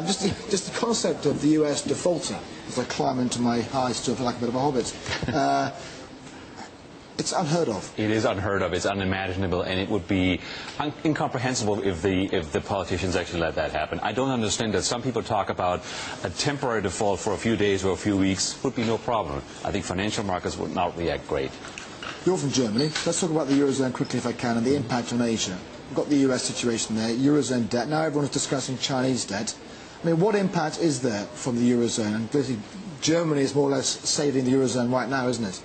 Just the concept of the US defaulting, as I climb into my high still feel like a bit of a hobbit. It's unheard of. It is unheard of. It's unimaginable, and it would be incomprehensible if the politicians actually let that happen. I don't understand that some people talk about a temporary default for a few days or a few weeks would be no problem. I think financial markets would not react great. You're from Germany. Let's talk about the Eurozone quickly if I can and the impact on Asia. We've got the US situation there, Eurozone debt. Now everyone is discussing Chinese debt. I mean, what impact is there from the Eurozone? And basically, Germany is more or less saving the Eurozone right now, isn't it?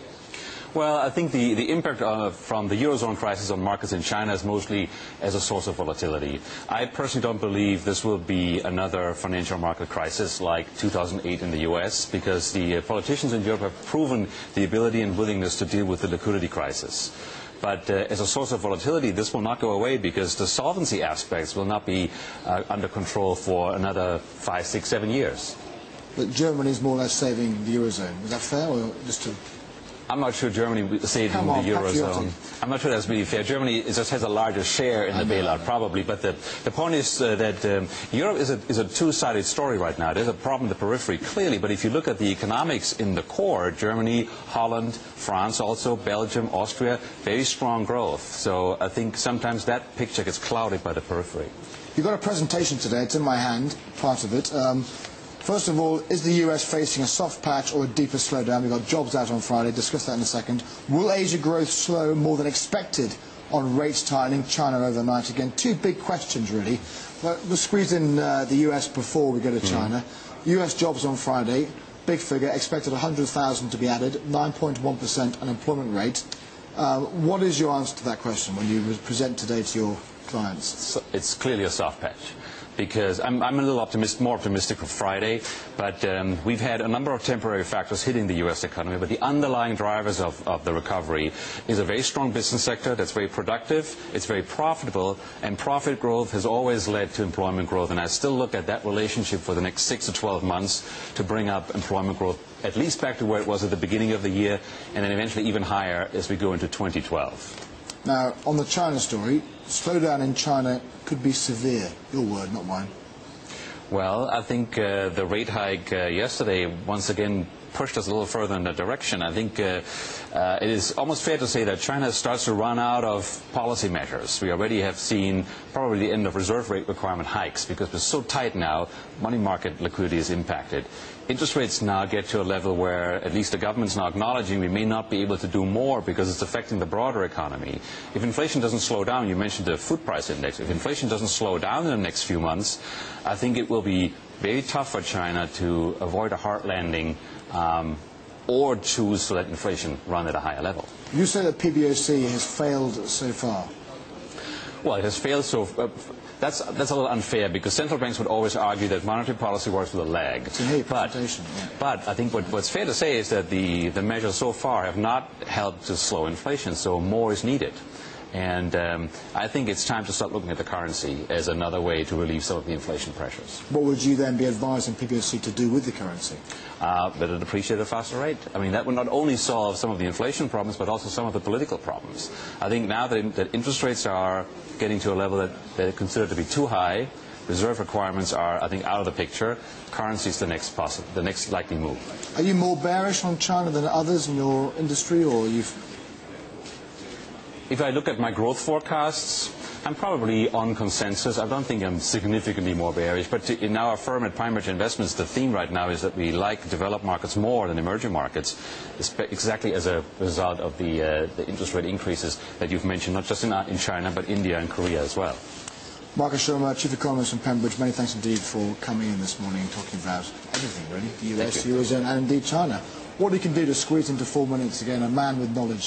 Well, I think the impact from the Eurozone crisis on markets in China is mostly as a source of volatility. I personally don't believe this will be another financial market crisis like 2008 in the US, because the politicians in Europe have proven the ability and willingness to deal with the liquidity crisis. But as a source of volatility, this will not go away because the solvency aspects will not be under control for another 5, 6, 7 years. But Germany is more or less saving the Eurozone. Is that fair, or just to... I'm not sure Germany saved the Eurozone. I'm not sure that's really fair. Germany just has a larger share in the bailout, probably. But the point is that Europe is a two-sided story right now. There's a problem in the periphery, clearly. But if you look at the economics in the core, Germany, Holland, France also, Belgium, Austria, very strong growth. So I think sometimes that picture gets clouded by the periphery. You've got a presentation today. It's in my hand, part of it. First of all, is the US facing a soft patch or a deeper slowdown? We've got jobs out on Friday, discuss that in a second. Will Asia growth slow more than expected on rates tightening, China overnight? Again, two big questions, really. We'll squeeze in the US before we go to China. US jobs on Friday, big figure, expected 100,000 to be added, 9.1% unemployment rate. What is your answer to that question when you present today to your clients? It's clearly a soft patch, because I'm a little more optimistic for Friday, but we've had a number of temporary factors hitting the U.S. economy, but the underlying drivers of the recovery is a very strong business sector that's very productive, it's very profitable, and profit growth has always led to employment growth, and I still look at that relationship for the next 6 to 12 months to bring up employment growth at least back to where it was at the beginning of the year, and then eventually even higher as we go into 2012. Now, on the China story, slowdown in China could be severe. Your word, not mine. Well, I think the rate hike yesterday once again pushed us a little further in that direction. I think it is almost fair to say that China starts to run out of policy measures. We already have seen probably the end of reserve rate requirement hikes because we're so tight now, money market liquidity is impacted. Interest rates now get to a level where at least the government's now acknowledging we may not be able to do more because it's affecting the broader economy. If inflation doesn't slow down, you mentioned the food price index, if inflation doesn't slow down in the next few months, I think it will be very tough for China to avoid a hard landing or choose to let inflation run at a higher level. You say that PBOC has failed so far. Well, it has failed so far. That's a little unfair because central banks would always argue that monetary policy works with a lag. But I think what's fair to say is that the measures so far have not helped to slow inflation, so more is needed. And I think it's time to start looking at the currency as another way to relieve some of the inflation pressures. What would you then be advising PBOC to do with the currency? Better depreciate at a faster rate. I mean, that would not only solve some of the inflation problems, but also some of the political problems. I think now that interest rates are getting to a level that they're considered to be too high, reserve requirements are, I think, out of the picture. Currency is the next likely move. Are you more bearish on China than others in your industry, or If I look at my growth forecasts, I'm probably on consensus. I don't think I'm significantly more bearish. But in our firm at PineBridge Investments, the theme right now is that we like developed markets more than emerging markets, exactly as a result of the interest rate increases that you've mentioned, not just in China, but India and Korea as well. Markus Schomer, Chief Economist from PineBridge, many thanks indeed for coming in this morning and talking about everything, really, the US, Eurozone, and indeed China. What he can do to squeeze into 4 minutes, again, a man with knowledge.